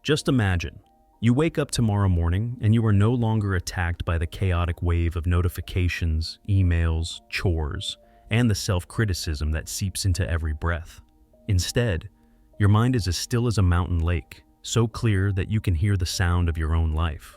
Just imagine, you wake up tomorrow morning and you are no longer attacked by the chaotic wave of notifications, emails, chores, and the self-criticism that seeps into every breath. Instead, your mind is as still as a mountain lake, so clear that you can hear the sound of your own life.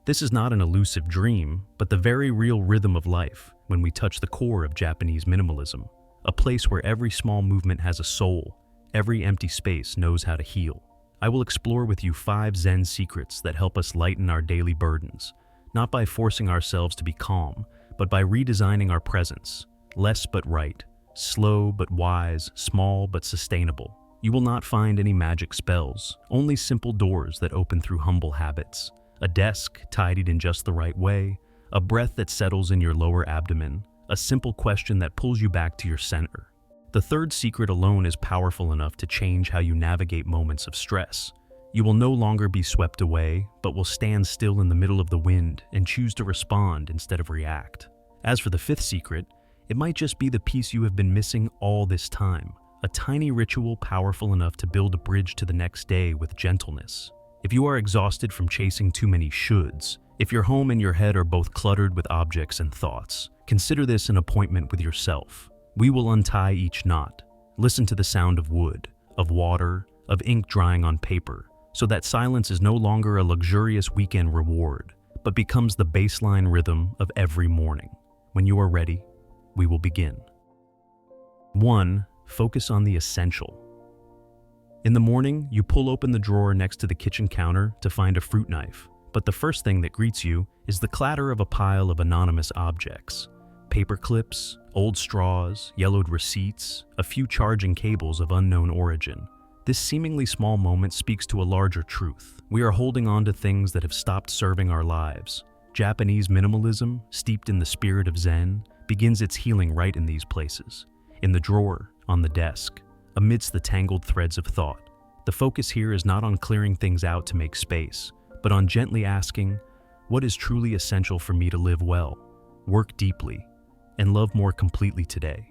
This is not an elusive dream, but the very real rhythm of life when we touch the core of Japanese minimalism, a place where every small movement has a soul, every empty space knows how to heal. I will explore with you 5 Zen secrets that help us lighten our daily burdens, not by forcing ourselves to be calm, but by redesigning our presence, less but right, slow but wise, small but sustainable. You will not find any magic spells, only simple doors that open through humble habits, a desk tidied in just the right way, a breath that settles in your lower abdomen, a simple question that pulls you back to your center. The third secret alone is powerful enough to change how you navigate moments of stress. You will no longer be swept away, but will stand still in the middle of the wind and choose to respond instead of react. As for the fifth secret, it might just be the piece you have been missing all this time, a tiny ritual powerful enough to build a bridge to the next day with gentleness. If you are exhausted from chasing too many shoulds, if your home and your head are both cluttered with objects and thoughts, consider this an appointment with yourself. We will untie each knot, listen to the sound of wood, of water, of ink drying on paper, so that silence is no longer a luxurious weekend reward, but becomes the baseline rhythm of every morning. When you are ready, we will begin. 1. Focus on the essential. In the morning, you pull open the drawer next to the kitchen counter to find a fruit knife, but the first thing that greets you is the clatter of a pile of anonymous objects. Paper clips, old straws, yellowed receipts, a few charging cables of unknown origin. This seemingly small moment speaks to a larger truth. We are holding on to things that have stopped serving our lives. Japanese minimalism, steeped in the spirit of Zen, begins its healing right in these places. In the drawer, on the desk, amidst the tangled threads of thought. The focus here is not on clearing things out to make space, but on gently asking, what is truly essential for me to live well, work deeply, and love more completely today?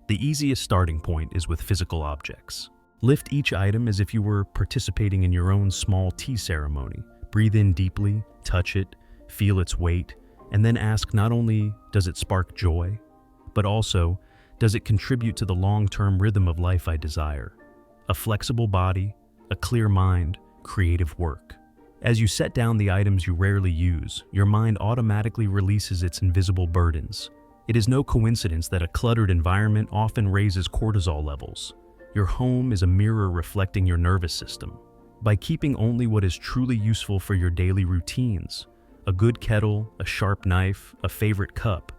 The easiest starting point is with physical objects. Lift each item as if you were participating in your own small tea ceremony. Breathe in deeply, touch it, feel its weight, and then ask not only does it spark joy, but also, does it contribute to the long-term rhythm of life I desire? A flexible body, a clear mind, creative work. As you set down the items you rarely use, your mind automatically releases its invisible burdens. It is no coincidence that a cluttered environment often raises cortisol levels. Your home is a mirror reflecting your nervous system. By keeping only what is truly useful for your daily routines, a good kettle, a sharp knife, a favorite cup,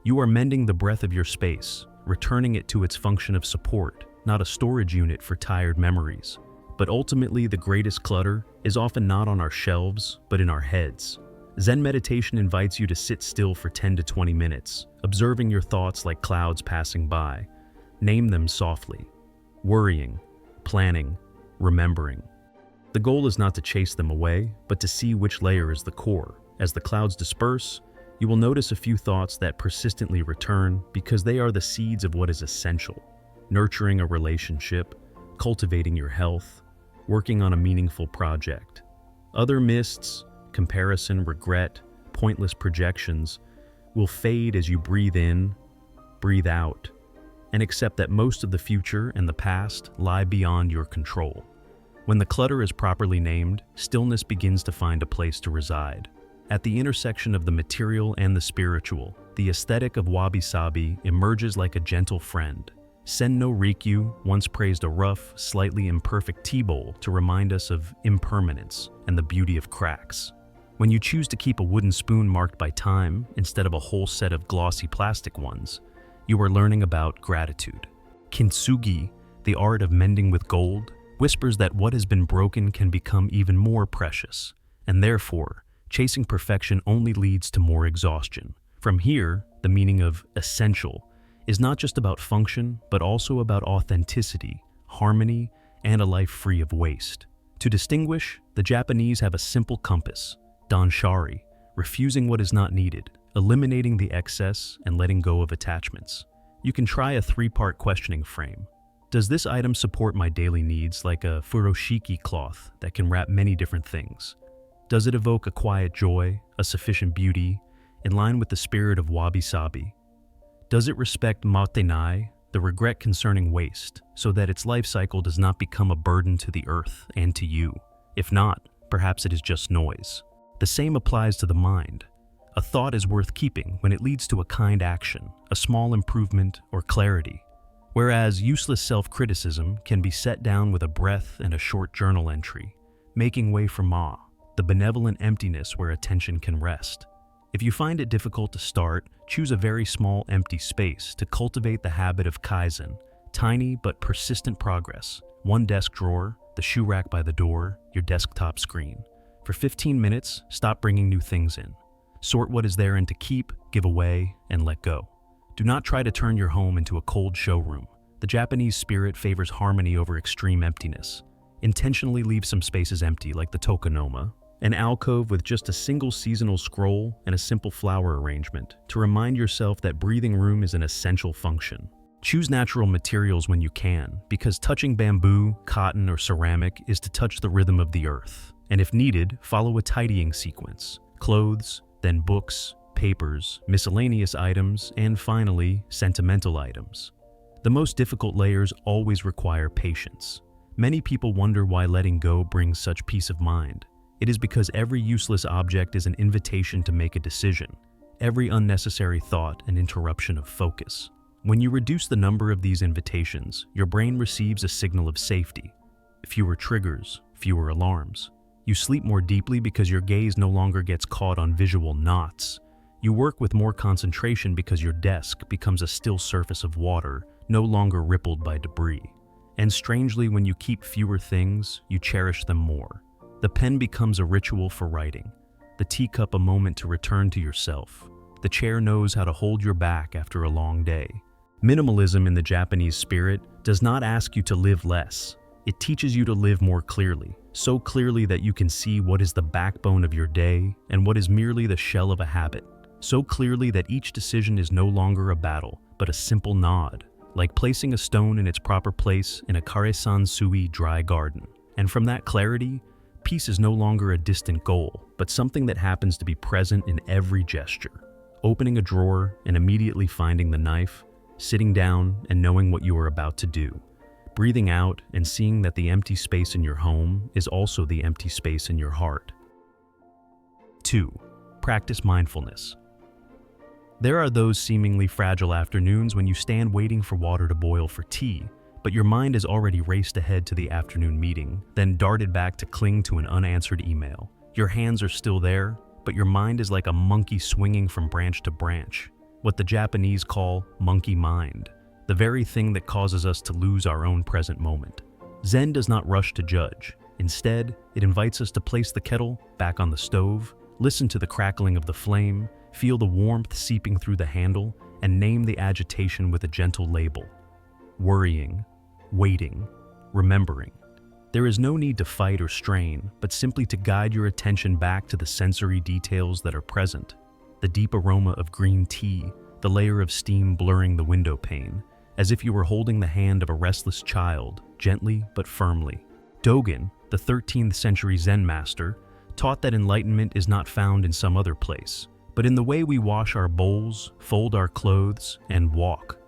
you are mending the breath of your space, returning it to its function of support, not a storage unit for tired memories. But ultimately, the greatest clutter is often not on our shelves, but in our heads. Zen meditation invites you to sit still for 10 to 20 minutes, observing your thoughts like clouds passing by. Name them softly. Worrying, planning, remembering. The goal is not to chase them away, but to see which layer is the core. As the clouds disperse, you will notice a few thoughts that persistently return because they are the seeds of what is essential. Nurturing a relationship, cultivating your health, working on a meaningful project. Other mists, comparison, regret, pointless projections, will fade as you breathe in, breathe out, and accept that most of the future and the past lie beyond your control. When the clutter is properly named, stillness begins to find a place to reside. At the intersection of the material and the spiritual, the aesthetic of wabi-sabi emerges like a gentle friend. Senno Rikyu once praised a rough, slightly imperfect tea bowl to remind us of impermanence and the beauty of cracks. When you choose to keep a wooden spoon marked by time instead of a whole set of glossy plastic ones, you are learning about gratitude. Kintsugi, the art of mending with gold, whispers that what has been broken can become even more precious, and therefore, chasing perfection only leads to more exhaustion. From here, the meaning of essential is not just about function, but also about authenticity, harmony, and a life free of waste. To distinguish, the Japanese have a simple compass, danshari, refusing what is not needed, eliminating the excess, and letting go of attachments. You can try a 3-part questioning frame. Does this item support my daily needs like a furoshiki cloth that can wrap many different things? Does it evoke a quiet joy, a sufficient beauty, in line with the spirit of wabi-sabi? Does it respect matenai, the regret concerning waste, so that its life cycle does not become a burden to the earth and to you? If not, perhaps it is just noise. The same applies to the mind. A thought is worth keeping when it leads to a kind action, a small improvement, or clarity. Whereas useless self-criticism can be set down with a breath and a short journal entry, making way for ma, the benevolent emptiness where attention can rest. If you find it difficult to start, choose a very small empty space to cultivate the habit of kaizen, tiny but persistent progress. One desk drawer, the shoe rack by the door, your desktop screen. For 15 minutes, stop bringing new things in. Sort what is therein to keep, give away, and let go. Do not try to turn your home into a cold showroom. The Japanese spirit favors harmony over extreme emptiness. Intentionally leave some spaces empty, like the tokonoma, an alcove with just a single seasonal scroll and a simple flower arrangement, to remind yourself that breathing room is an essential function. Choose natural materials when you can, because touching bamboo, cotton, or ceramic is to touch the rhythm of the earth. And if needed, follow a tidying sequence. Clothes, then books, papers, miscellaneous items, and finally, sentimental items. The most difficult layers always require patience. Many people wonder why letting go brings such peace of mind. It is because every useless object is an invitation to make a decision, every unnecessary thought an interruption of focus. When you reduce the number of these invitations, your brain receives a signal of safety. Fewer triggers, fewer alarms. You sleep more deeply because your gaze no longer gets caught on visual knots. You work with more concentration because your desk becomes a still surface of water, no longer rippled by debris. And strangely, when you keep fewer things, you cherish them more. The pen becomes a ritual for writing, the teacup a moment to return to yourself. The chair knows how to hold your back after a long day. Minimalism in the Japanese spirit does not ask you to live less. It teaches you to live more clearly, so clearly that you can see what is the backbone of your day and what is merely the shell of a habit. So clearly that each decision is no longer a battle, but a simple nod, like placing a stone in its proper place in a kare-san-sui dry garden. And from that clarity, peace is no longer a distant goal, but something that happens to be present in every gesture. Opening a drawer and immediately finding the knife, sitting down and knowing what you are about to do, breathing out and seeing that the empty space in your home is also the empty space in your heart. 2. Practice mindfulness. There are those seemingly fragile afternoons when you stand waiting for water to boil for tea, but your mind has already raced ahead to the afternoon meeting, then darted back to cling to an unanswered email. Your hands are still there, but your mind is like a monkey swinging from branch to branch, what the Japanese call monkey mind, the very thing that causes us to lose our own present moment. Zen does not rush to judge. Instead, it invites us to place the kettle back on the stove, listen to the crackling of the flame, feel the warmth seeping through the handle, and name the agitation with a gentle label. Worrying, waiting, remembering. There is no need to fight or strain, but simply to guide your attention back to the sensory details that are present. The deep aroma of green tea, the layer of steam blurring the window pane, as if you were holding the hand of a restless child, gently but firmly. Dogen, the 13th century Zen master, taught that enlightenment is not found in some other place, but in the way we wash our bowls, fold our clothes, and walk.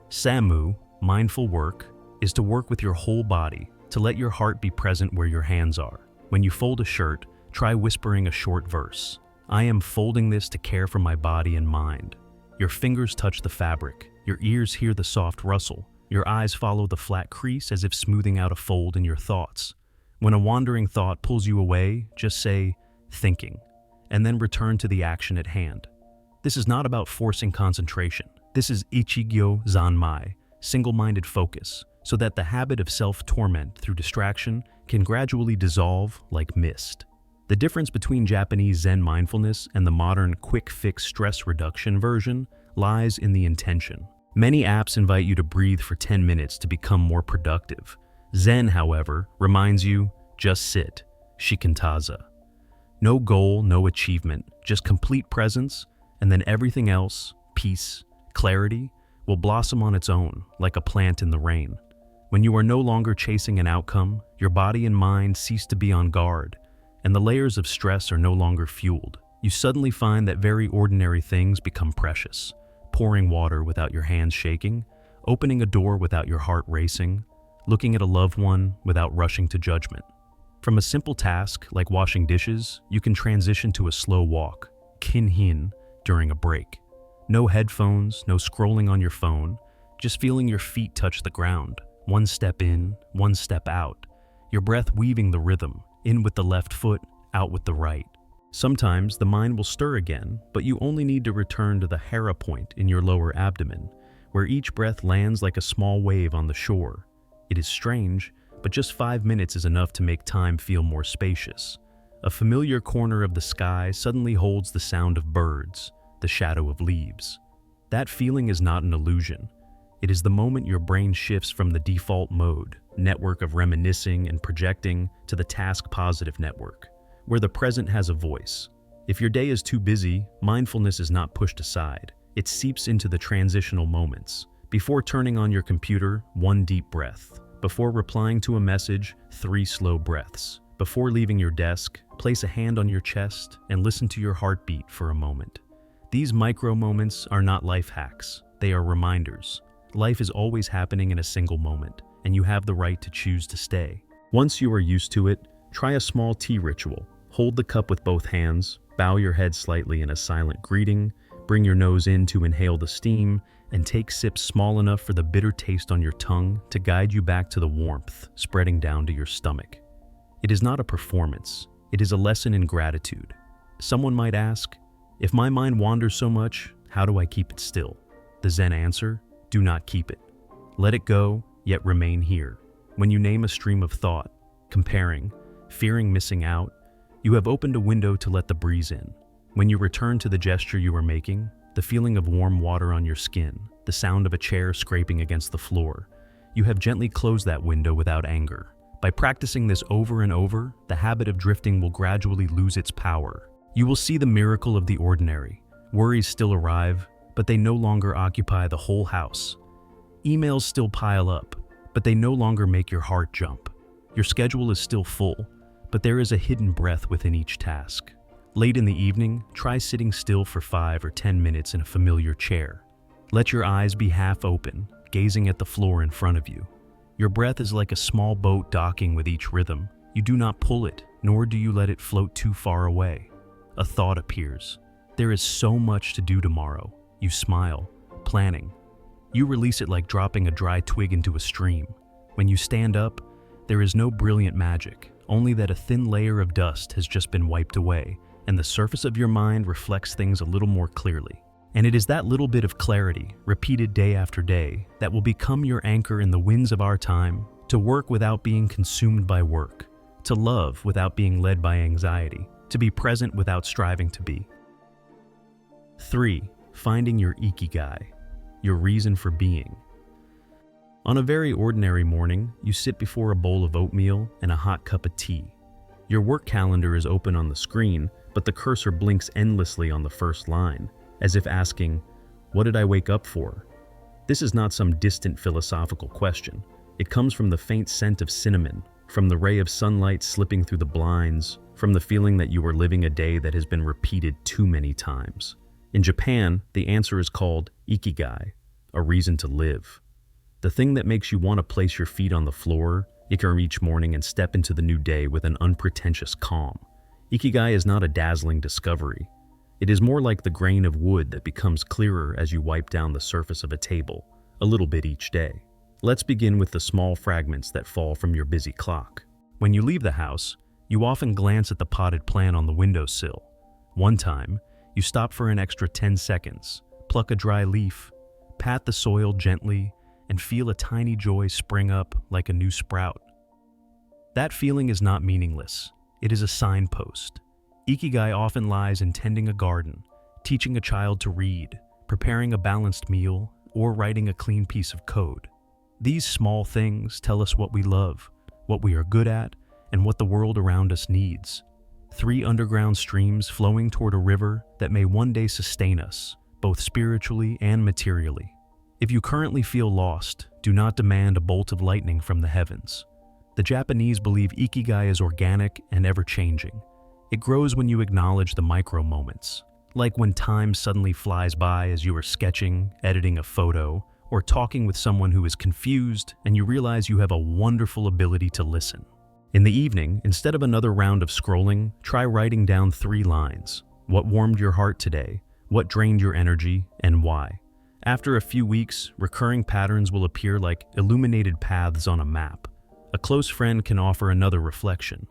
Samu, mindful work, is to work with your whole body, to let your heart be present where your hands are. When you fold a shirt, try whispering a short verse. I am folding this to care for my body and mind. Your fingers touch the fabric, your ears hear the soft rustle, your eyes follow the flat crease as if smoothing out a fold in your thoughts. When a wandering thought pulls you away, just say, thinking, and then return to the action at hand. This is not about forcing concentration. This is Ichigai Zanmai, single-minded focus, so that the habit of self-torment through distraction can gradually dissolve like mist. The difference between Japanese Zen mindfulness and the modern quick-fix stress reduction version lies in the intention. Many apps invite you to breathe for 10 minutes to become more productive. Zen, however, reminds you, just sit, shikantaza. No goal, no achievement, just complete presence, and then everything else, peace, clarity, will blossom on its own, like a plant in the rain. When you are no longer chasing an outcome, your body and mind cease to be on guard, and the layers of stress are no longer fueled. You suddenly find that very ordinary things become precious. Pouring water without your hands shaking, opening a door without your heart racing, looking at a loved one without rushing to judgment. From a simple task like washing dishes, you can transition to a slow walk, kinhin, during a break. No headphones, no scrolling on your phone, just feeling your feet touch the ground. One step in, one step out. Your breath weaving the rhythm, in with the left foot, out with the right. Sometimes the mind will stir again, but you only need to return to the hara point in your lower abdomen, where each breath lands like a small wave on the shore. It is strange, but just 5 minutes is enough to make time feel more spacious. A familiar corner of the sky suddenly holds the sound of birds, the shadow of leaves. That feeling is not an illusion. It is the moment your brain shifts from the default mode, network of reminiscing and projecting, to the task-positive network, where the present has a voice. If your day is too busy, mindfulness is not pushed aside. It seeps into the transitional moments. Before turning on your computer, 1 deep breath. Before replying to a message, 3 slow breaths. Before leaving your desk, place a hand on your chest and listen to your heartbeat for a moment. These micro moments are not life hacks. They are reminders. Life is always happening in a single moment, and you have the right to choose to stay. Once you are used to it, try a small tea ritual. Hold the cup with both hands, bow your head slightly in a silent greeting, bring your nose in to inhale the steam, and take sips small enough for the bitter taste on your tongue to guide you back to the warmth spreading down to your stomach. It is not a performance, it is a lesson in gratitude. Someone might ask, if my mind wanders so much, how do I keep it still? The Zen answer: do not keep it. Let it go, yet remain here. When you name a stream of thought, comparing, fearing missing out, you have opened a window to let the breeze in. When you return to the gesture you were making, the feeling of warm water on your skin, the sound of a chair scraping against the floor, you have gently closed that window without anger. By practicing this over and over, the habit of drifting will gradually lose its power. You will see the miracle of the ordinary. Worries still arrive, but they no longer occupy the whole house. Emails still pile up, but they no longer make your heart jump. Your schedule is still full, but there is a hidden breath within each task. Late in the evening, try sitting still for 5 or 10 minutes in a familiar chair. Let your eyes be half open, gazing at the floor in front of you. Your breath is like a small boat docking with each rhythm. You do not pull it, nor do you let it float too far away. A thought appears. There is so much to do tomorrow. You smile, planning. You release it like dropping a dry twig into a stream. When you stand up, there is no brilliant magic, only that a thin layer of dust has just been wiped away, and the surface of your mind reflects things a little more clearly. And it is that little bit of clarity, repeated day after day, that will become your anchor in the winds of our time, to work without being consumed by work, to love without being led by anxiety, to be present without striving to be. 3. Finding your Ikigai, your reason for being. On a very ordinary morning, you sit before a bowl of oatmeal and a hot cup of tea. Your work calendar is open on the screen, but the cursor blinks endlessly on the first line, as if asking, what did I wake up for? This is not some distant philosophical question. It comes from the faint scent of cinnamon, from the ray of sunlight slipping through the blinds, from the feeling that you are living a day that has been repeated too many times. In Japan, the answer is called Ikigai, a reason to live. The thing that makes you want to place your feet on the floor each morning and step into the new day with an unpretentious calm. Ikigai is not a dazzling discovery. It is more like the grain of wood that becomes clearer as you wipe down the surface of a table, a little bit each day. Let's begin with the small fragments that fall from your busy clock. When you leave the house, you often glance at the potted plant on the windowsill. One time, you stop for an extra 10 seconds, pluck a dry leaf, pat the soil gently, and feel a tiny joy spring up like a new sprout. That feeling is not meaningless. It is a signpost. Ikigai often lies in tending a garden, teaching a child to read, preparing a balanced meal, or writing a clean piece of code. These small things tell us what we love, what we are good at, and what the world around us needs. 3 underground streams flowing toward a river that may one day sustain us, both spiritually and materially. If you currently feel lost, do not demand a bolt of lightning from the heavens. The Japanese believe Ikigai is organic and ever-changing. It grows when you acknowledge the micro moments, like when time suddenly flies by as you are sketching, editing a photo, or talking with someone who is confused and you realize you have a wonderful ability to listen. In the evening, instead of another round of scrolling, try writing down 3 lines. What warmed your heart today? What drained your energy? And why? After a few weeks, recurring patterns will appear like illuminated paths on a map. A close friend can offer another reflection.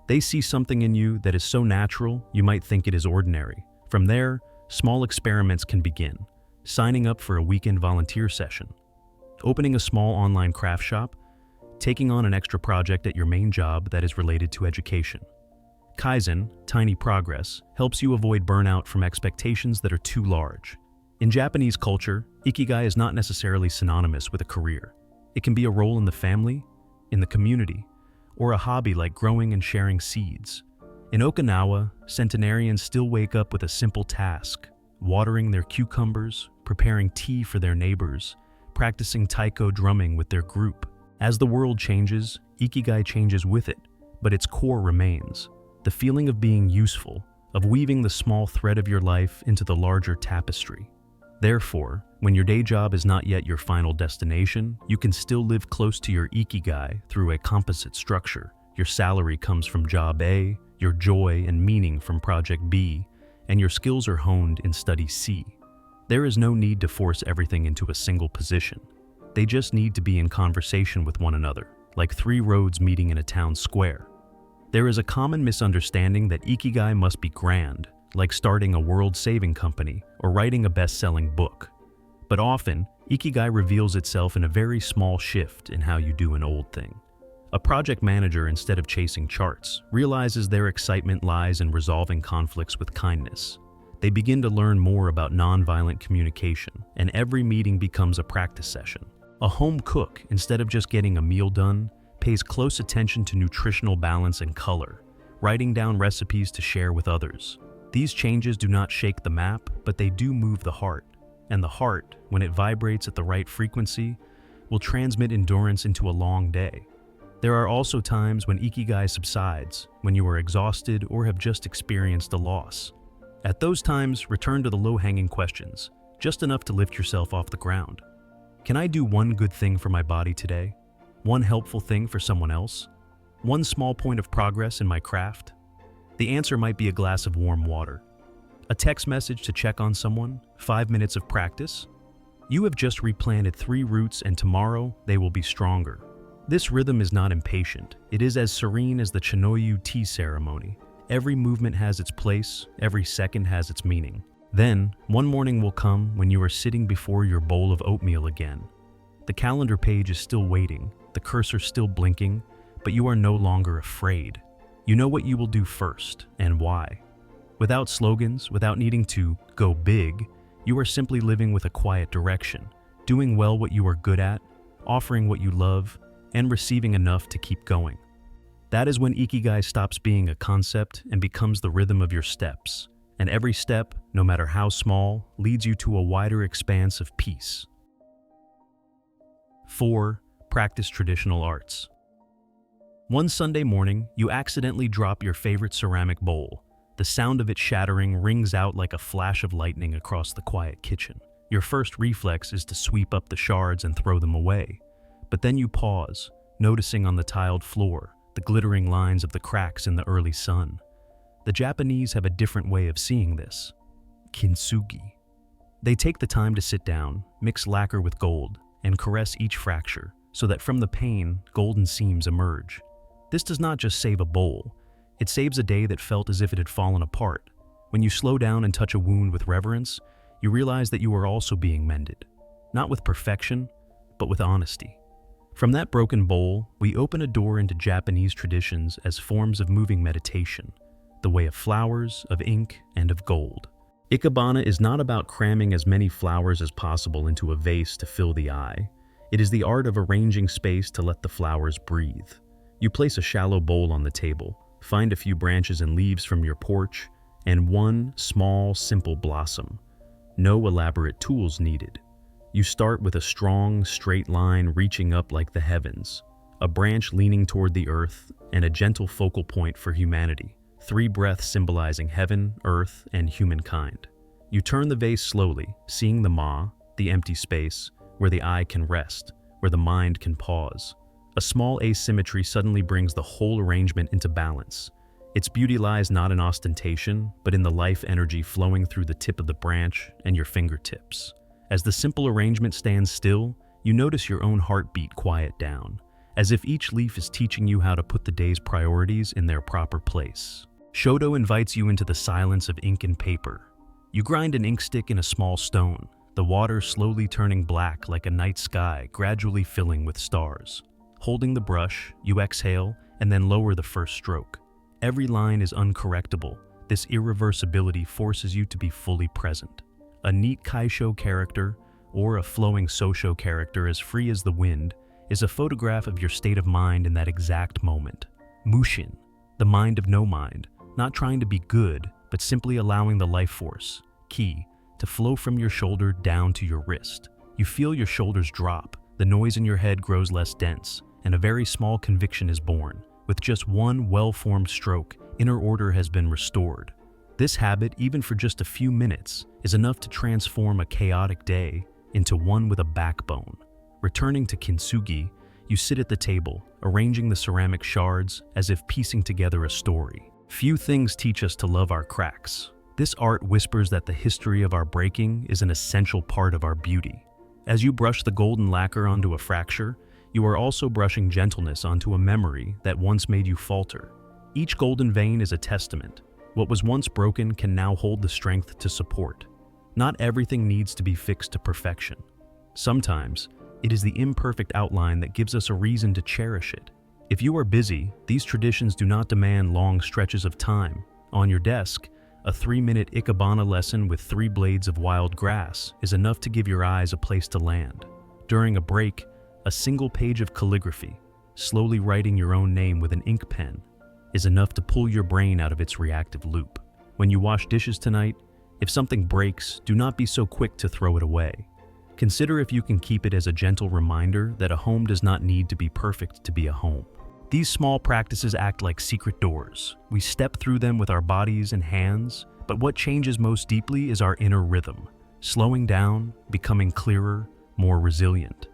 They see something in you that is so natural, you might think it is ordinary. From there, small experiments can begin. Signing up for a weekend volunteer session, opening a small online craft shop, taking on an extra project at your main job that is related to education. Kaizen, tiny progress, helps you avoid burnout from expectations that are too large. In Japanese culture, Ikigai is not necessarily synonymous with a career. It can be a role in the family, in the community, or a hobby like growing and sharing seeds. In Okinawa, centenarians still wake up with a simple task: watering their cucumbers, preparing tea for their neighbors, practicing taiko drumming with their group. As the world changes, Ikigai changes with it, but its core remains. The feeling of being useful, of weaving the small thread of your life into the larger tapestry. Therefore, when your day job is not yet your final destination, you can still live close to your Ikigai through a composite structure. Your salary comes from job A, your joy and meaning from project B, and your skills are honed in study C. There is no need to force everything into a single position. They just need to be in conversation with one another, like 3 roads meeting in a town square. There is a common misunderstanding that Ikigai must be grand, like starting a world-saving company or writing a best-selling book. But often, Ikigai reveals itself in a very small shift in how you do an old thing. A project manager, instead of chasing charts, realizes their excitement lies in resolving conflicts with kindness. They begin to learn more about nonviolent communication, and every meeting becomes a practice session. A home cook, instead of just getting a meal done, pays close attention to nutritional balance and color, writing down recipes to share with others. These changes do not shake the map, but they do move the heart. And the heart, when it vibrates at the right frequency, will transmit endurance into a long day. There are also times when Ikigai subsides, when you are exhausted or have just experienced a loss. At those times, return to the low-hanging questions, just enough to lift yourself off the ground. Can I do one good thing for my body today? One helpful thing for someone else? One small point of progress in my craft? The answer might be a glass of warm water, a text message to check on someone, 5 minutes of practice. You have just replanted 3 roots and tomorrow they will be stronger. This rhythm is not impatient. It is as serene as the Chinoyu tea ceremony. Every movement has its place, every second has its meaning. Then, one morning will come when you are sitting before your bowl of oatmeal again. The calendar page is still waiting, the cursor still blinking, but you are no longer afraid. You know what you will do first, and why. Without slogans, without needing to go big, you are simply living with a quiet direction, doing well what you are good at, offering what you love, and receiving enough to keep going. That is when Ikigai stops being a concept and becomes the rhythm of your steps. And every step, no matter how small, leads you to a wider expanse of peace. 4. Practice traditional arts. One Sunday morning, you accidentally drop your favorite ceramic bowl. The sound of it shattering rings out like a flash of lightning across the quiet kitchen. Your first reflex is to sweep up the shards and throw them away. But then you pause, noticing on the tiled floor the glittering lines of the cracks in the early sun. The Japanese have a different way of seeing this. Kintsugi. They take the time to sit down, mix lacquer with gold, and caress each fracture, so that from the pain, golden seams emerge. This does not just save a bowl, it saves a day that felt as if it had fallen apart. When you slow down and touch a wound with reverence, you realize that you are also being mended. Not with perfection, but with honesty. From that broken bowl, we open a door into Japanese traditions as forms of moving meditation, the way of flowers, of ink, and of gold. Ikebana is not about cramming as many flowers as possible into a vase to fill the eye. It is the art of arranging space to let the flowers breathe. You place a shallow bowl on the table, find a few branches and leaves from your porch, and one small, simple blossom. No elaborate tools needed. You start with a strong, straight line reaching up like the heavens, a branch leaning toward the earth, and a gentle focal point for humanity. 3 breaths symbolizing heaven, earth, and humankind. You turn the vase slowly, seeing the ma, the empty space, where the eye can rest, where the mind can pause. A small asymmetry suddenly brings the whole arrangement into balance. Its beauty lies not in ostentation, but in the life energy flowing through the tip of the branch and your fingertips. As the simple arrangement stands still, you notice your own heartbeat quiet down, as if each leaf is teaching you how to put the day's priorities in their proper place. Shodō invites you into the silence of ink and paper. You grind an ink stick in a small stone, the water slowly turning black like a night sky gradually filling with stars. Holding the brush, you exhale and then lower the first stroke. Every line is uncorrectable. This irreversibility forces you to be fully present. A neat kaisho character, or a flowing sosho character as free as the wind, is a photograph of your state of mind in that exact moment. Mushin, the mind of no mind, not trying to be good, but simply allowing the life force, ki, to flow from your shoulder down to your wrist. You feel your shoulders drop, the noise in your head grows less dense, and a very small conviction is born. With just one well-formed stroke, inner order has been restored. This habit, even for just a few minutes, is enough to transform a chaotic day into one with a backbone. Returning to Kintsugi, you sit at the table, arranging the ceramic shards as if piecing together a story. Few things teach us to love our cracks. This art whispers that the history of our breaking is an essential part of our beauty. As you brush the golden lacquer onto a fracture, you are also brushing gentleness onto a memory that once made you falter. Each golden vein is a testament. What was once broken can now hold the strength to support. Not everything needs to be fixed to perfection. Sometimes, it is the imperfect outline that gives us a reason to cherish it. If you are busy, these traditions do not demand long stretches of time. On your desk, a 3-minute Ikebana lesson with 3 blades of wild grass is enough to give your eyes a place to land. During a break, a single page of calligraphy, slowly writing your own name with an ink pen, is enough to pull your brain out of its reactive loop. When you wash dishes tonight, if something breaks, do not be so quick to throw it away. Consider if you can keep it as a gentle reminder that a home does not need to be perfect to be a home. These small practices act like secret doors. We step through them with our bodies and hands, but what changes most deeply is our inner rhythm, slowing down, becoming clearer, more resilient.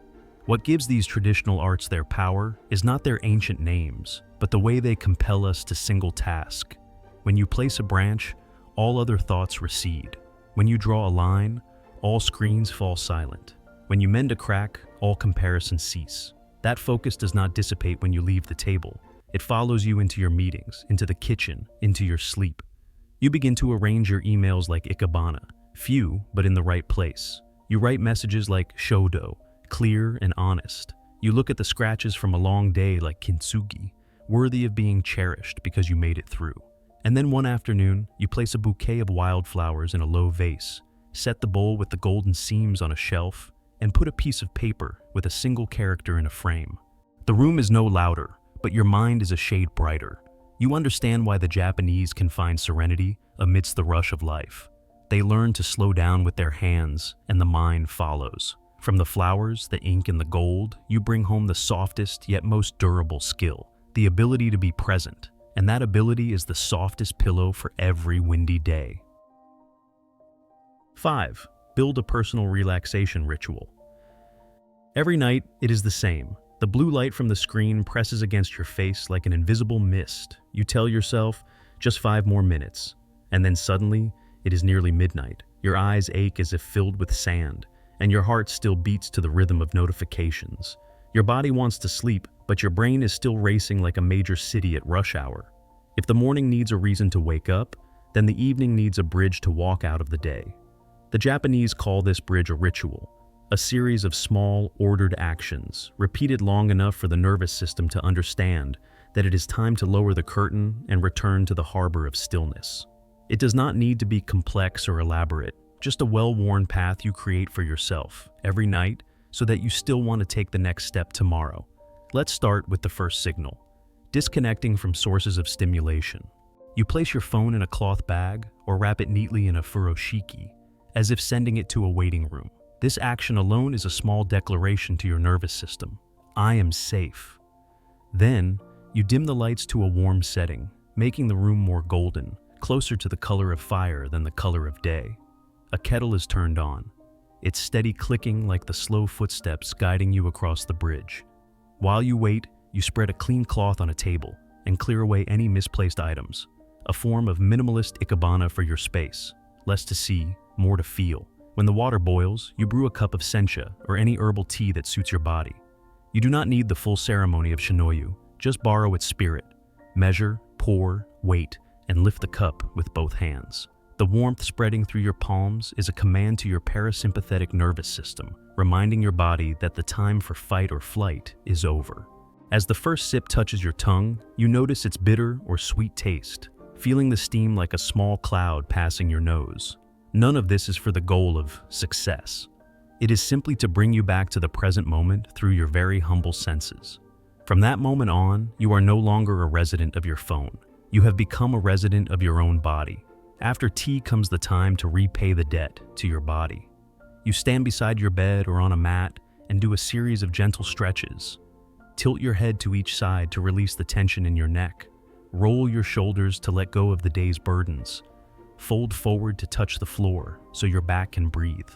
What gives these traditional arts their power is not their ancient names, but the way they compel us to single task. When you place a branch, all other thoughts recede. When you draw a line, all screens fall silent. When you mend a crack, all comparisons cease. That focus does not dissipate when you leave the table. It follows you into your meetings, into the kitchen, into your sleep. You begin to arrange your emails like Ikebana, few, but in the right place. You write messages like Shodō, clear and honest. You look at the scratches from a long day like Kintsugi, worthy of being cherished because you made it through. And then one afternoon, you place a bouquet of wildflowers in a low vase, set the bowl with the golden seams on a shelf, and put a piece of paper with a single character in a frame. The room is no louder, but your mind is a shade brighter. You understand why the Japanese can find serenity amidst the rush of life. They learn to slow down with their hands, and the mind follows. From the flowers, the ink, and the gold, you bring home the softest yet most durable skill, the ability to be present. And that ability is the softest pillow for every windy day. 5. Build a personal relaxation ritual. Every night, it is the same. The blue light from the screen presses against your face like an invisible mist. You tell yourself, just 5 more minutes. And then suddenly, it is nearly midnight. Your eyes ache as if filled with sand, and your heart still beats to the rhythm of notifications. Your body wants to sleep, but your brain is still racing like a major city at rush hour. If the morning needs a reason to wake up, then the evening needs a bridge to walk out of the day. The Japanese call this bridge a ritual, a series of small, ordered actions, repeated long enough for the nervous system to understand that it is time to lower the curtain and return to the harbor of stillness. It does not need to be complex or elaborate, just a well-worn path you create for yourself every night so that you still want to take the next step tomorrow. Let's start with the first signal, disconnecting from sources of stimulation. You place your phone in a cloth bag or wrap it neatly in a furoshiki, as if sending it to a waiting room. This action alone is a small declaration to your nervous system. I am safe. Then, you dim the lights to a warm setting, making the room more golden, closer to the color of fire than the color of day. A kettle is turned on, its steady clicking like the slow footsteps guiding you across the bridge. While you wait, you spread a clean cloth on a table and clear away any misplaced items, a form of minimalist Ikebana for your space. Less to see, more to feel. When the water boils, you brew a cup of sencha or any herbal tea that suits your body. You do not need the full ceremony of Shinoyu, just borrow its spirit. Measure, pour, wait, and lift the cup with both hands. The warmth spreading through your palms is a command to your parasympathetic nervous system, reminding your body that the time for fight or flight is over. As the first sip touches your tongue, you notice its bitter or sweet taste, feeling the steam like a small cloud passing your nose. None of this is for the goal of success. It is simply to bring you back to the present moment through your very humble senses. From that moment on, you are no longer a resident of your phone. You have become a resident of your own body. After tea comes the time to repay the debt to your body. You stand beside your bed or on a mat and do a series of gentle stretches. Tilt your head to each side to release the tension in your neck. Roll your shoulders to let go of the day's burdens. Fold forward to touch the floor so your back can breathe.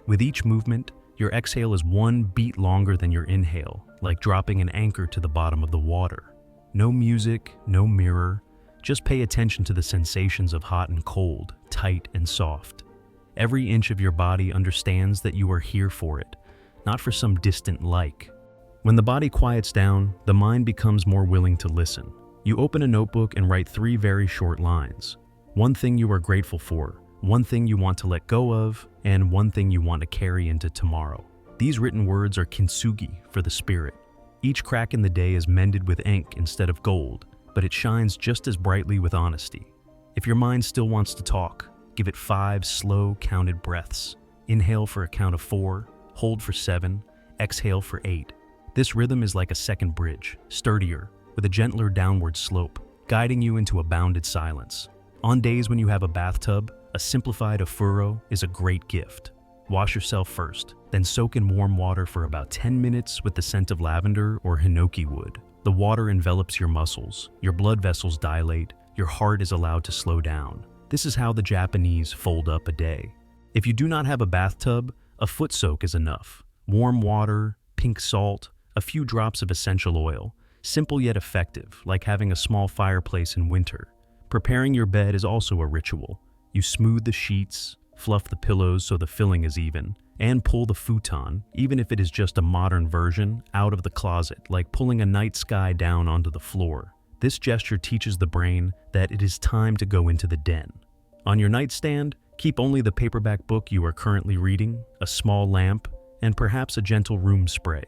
With each movement, your exhale is one beat longer than your inhale, like dropping an anchor to the bottom of the water. No music, no mirror. Just pay attention to the sensations of hot and cold, tight and soft. Every inch of your body understands that you are here for it, not for some distant like. When the body quiets down, the mind becomes more willing to listen. You open a notebook and write 3 very short lines. One thing you are grateful for, one thing you want to let go of, and one thing you want to carry into tomorrow. These written words are Kintsugi for the spirit. Each crack in the day is mended with ink instead of gold, but it shines just as brightly with honesty. If your mind still wants to talk, give it 5 slow, counted breaths. Inhale for a count of 4, hold for 7, exhale for 8. This rhythm is like a second bridge, sturdier, with a gentler downward slope, guiding you into a bounded silence. On days when you have a bathtub, a simplified ofuro is a great gift. Wash yourself first, then soak in warm water for about 10 minutes with the scent of lavender or hinoki wood. The water envelops your muscles, your blood vessels dilate, your heart is allowed to slow down. This is how the Japanese fold up a day. If you do not have a bathtub, a foot soak is enough. Warm water, pink salt, a few drops of essential oil. Simple yet effective, like having a small fireplace in winter. Preparing your bed is also a ritual. You smooth the sheets, fluff the pillows so the filling is even, and pull the futon, even if it is just a modern version, out of the closet, like pulling a night sky down onto the floor. This gesture teaches the brain that it is time to go into the den. On your nightstand, keep only the paperback book you are currently reading, a small lamp, and perhaps a gentle room spray.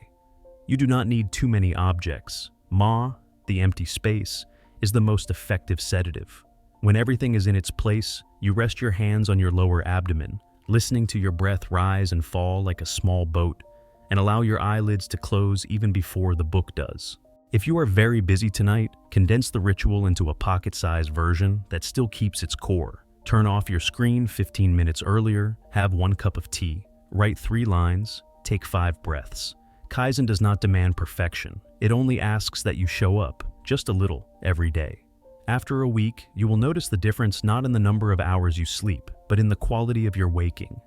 You do not need too many objects. Ma, the empty space, is the most effective sedative. When everything is in its place, you rest your hands on your lower abdomen, listening to your breath rise and fall like a small boat, and allow your eyelids to close even before the book does. If you are very busy tonight, condense the ritual into a pocket-sized version that still keeps its core. Turn off your screen 15 minutes earlier, have 1 cup of tea, write 3 lines, take 5 breaths. Kaizen does not demand perfection. It only asks that you show up, just a little, every day. After a week, you will notice the difference not in the number of hours you sleep, but in the quality of your waking.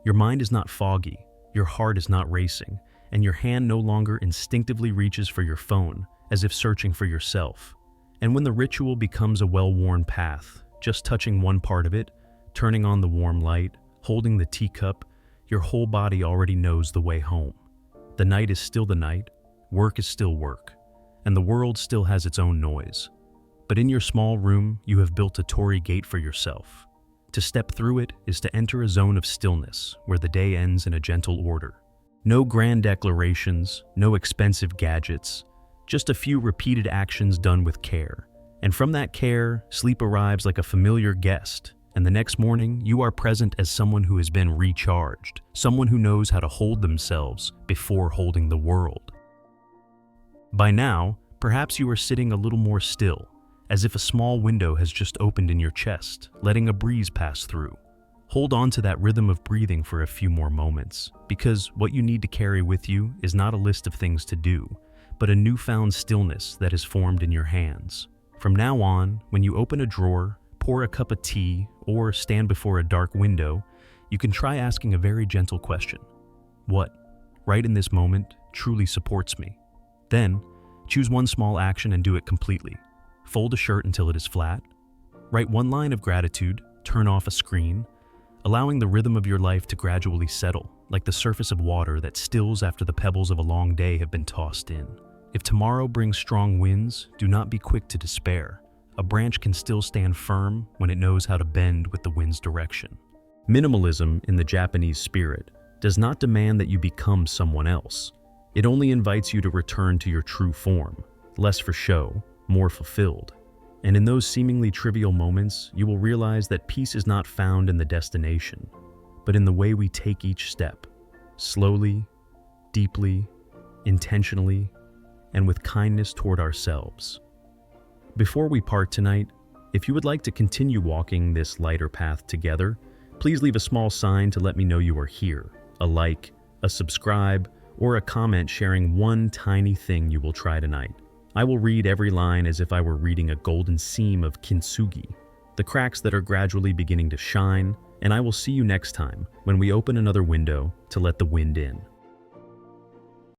Your mind is not foggy, your heart is not racing, and your hand no longer instinctively reaches for your phone, as if searching for yourself. And when the ritual becomes a well-worn path, just touching one part of it, turning on the warm light, holding the teacup, your whole body already knows the way home. The night is still the night, work is still work, and the world still has its own noise. But in your small room, you have built a torii gate for yourself. To step through it is to enter a zone of stillness where the day ends in a gentle order. No grand declarations, no expensive gadgets, just a few repeated actions done with care. And from that care, sleep arrives like a familiar guest, and the next morning, you are present as someone who has been recharged, someone who knows how to hold themselves before holding the world. By now, perhaps you are sitting a little more still, as if a small window has just opened in your chest, letting a breeze pass through. Hold on to that rhythm of breathing for a few more moments, because what you need to carry with you is not a list of things to do, but a newfound stillness that is formed in your hands. From now on, when you open a drawer, pour a cup of tea, or stand before a dark window, you can try asking a very gentle question. What, right in this moment, truly supports me? Then, choose one small action and do it completely. Fold a shirt until it is flat. Write one line of gratitude, turn off a screen, allowing the rhythm of your life to gradually settle, like the surface of water that stills after the pebbles of a long day have been tossed in. If tomorrow brings strong winds, do not be quick to despair. A branch can still stand firm when it knows how to bend with the wind's direction. Minimalism, in the Japanese spirit, does not demand that you become someone else. It only invites you to return to your true form, less for show, more fulfilled. And in those seemingly trivial moments, you will realize that peace is not found in the destination, but in the way we take each step, slowly, deeply, intentionally, and with kindness toward ourselves. Before we part tonight, if you would like to continue walking this lighter path together, please leave a small sign to let me know you are here, a like, a subscribe, or a comment sharing one tiny thing you will try tonight. I will read every line as if I were reading a golden seam of Kintsugi, the cracks that are gradually beginning to shine, and I will see you next time when we open another window to let the wind in.